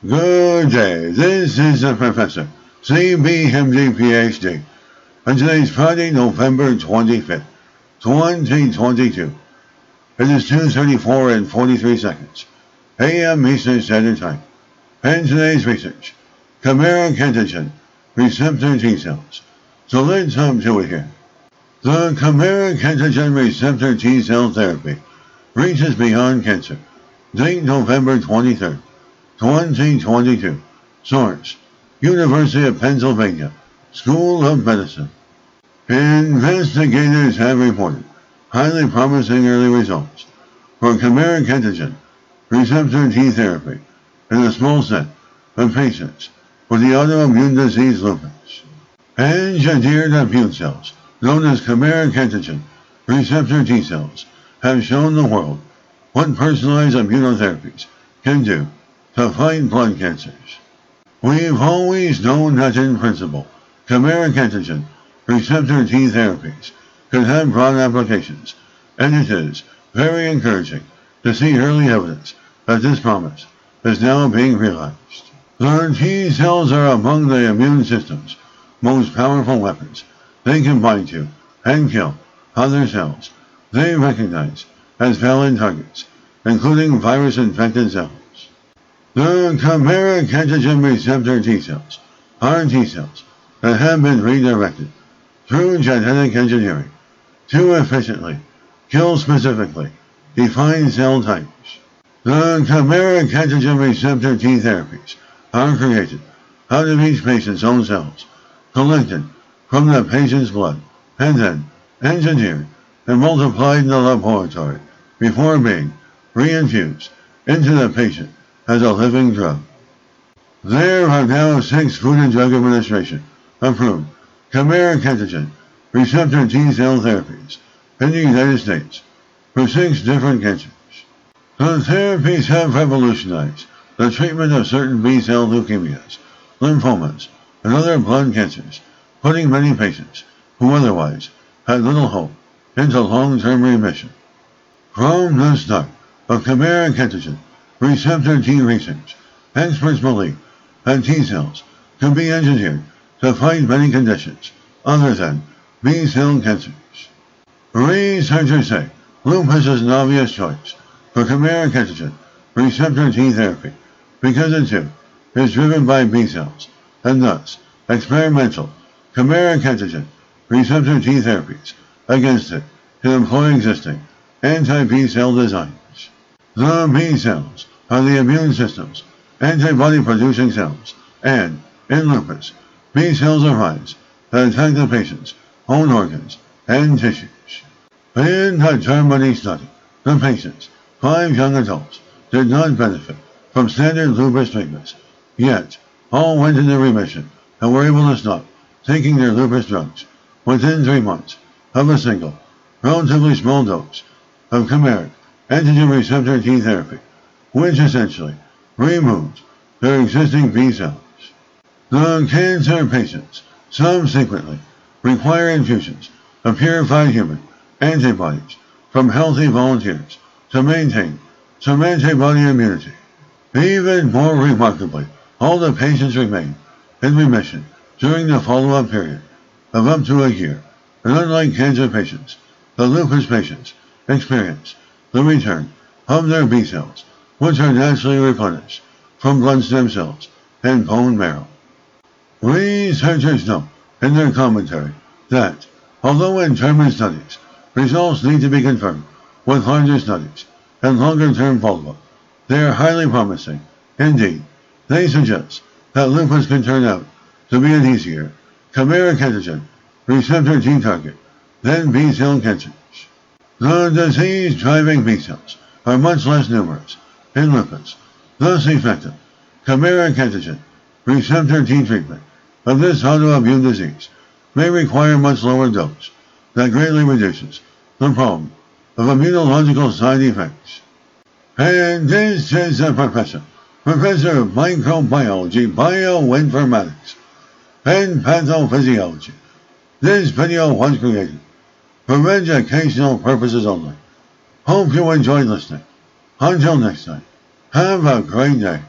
Good day, this is the Professor, CBMD PhD, and today's Friday, November 25th, 2022. It is 2:34 and 43 seconds, a.m. Eastern Standard Time, and today's research, Chimeric Antigen, Receptor T cells. So let's hop to it here. The Chimeric Antigen Receptor T cell therapy reaches beyond cancer. Date November 23rd. 2022. Source: University of Pennsylvania, School of Medicine. Investigators have reported highly promising early results for Chimeric Antigen Receptor T therapy in a small set of patients with the autoimmune disease lupus. Engineered immune cells, known as Chimeric Antigen Receptor T cells, have shown the world what personalized immunotherapies can do to fight blood cancers. We've always known that in principle, Chimeric Antigen Receptor T therapies could have broad applications, and it is very encouraging to see early evidence that this promise is now being realized. The T cells are among the immune system's most powerful weapons. They can bind to and kill other cells they recognize as valid targets, including virus-infected cells. The Chimeric Antigen Receptor T cells are T cells that have been redirected through genetic engineering to efficiently kill specifically defined cell types. The Chimeric Antigen Receptor T therapies are created out of each patient's own cells, collected from the patient's blood, and then engineered and multiplied in the laboratory before being reinfused into the patient as a living drug. There are now 6 Food and Drug Administration approved Chimeric Antigen Receptor T cell therapies in the United States for 6 different cancers. The therapies have revolutionized the treatment of certain B-cell leukemias, lymphomas, and other blood cancers, putting many patients who otherwise had little hope into long-term remission. From the start of Chimeric Antigen Receptor T research, experts believe that T cells can be engineered to fight many conditions other than B-cell cancers. Researchers say lupus is an obvious choice for Chimeric Antigen Receptor T therapy because it too is driven by B cells, and thus experimental Chimeric Antigen Receptor T therapies against it can employ existing anti-B cell designs. The B cells are the immune system's antibody-producing cells, and, in lupus, B cells arise that attack the patient's own organs and tissues. In a Germany study, the patients, 5 young adults, did not benefit from standard lupus treatments, yet all went into remission and were able to stop taking their lupus drugs within 3 months of a single, relatively small dose of Chimeric Antigen Receptor T therapy, which essentially removes their existing B cells. The cancer patients subsequently require infusions of purified human antibodies from healthy volunteers to maintain some antibody immunity. Even more remarkably, all the patients remain in remission during the follow-up period of up to a year, and unlike cancer patients, the lupus patients experience the return of their B cells, which are naturally replenished from blood stem cells and bone marrow. Researchers note in their commentary that, although in German studies, results need to be confirmed with larger studies and longer-term follow-up, they are highly promising. Indeed, they suggest that lupus can turn out to be an easier Chimeric Antigen Receptor T target than B-cell cancers. The disease-driving B cells are much less numerous in lupus, thus effective Chimeric Antigen Receptor T treatment of this autoimmune disease may require a much lower dose that greatly reduces the problem of immunological side effects. And this is the Professor of Microbiology, Bioinformatics, and Pathophysiology. This video was created for educational purposes only. Hope you enjoyed listening. Until next time, have a great day.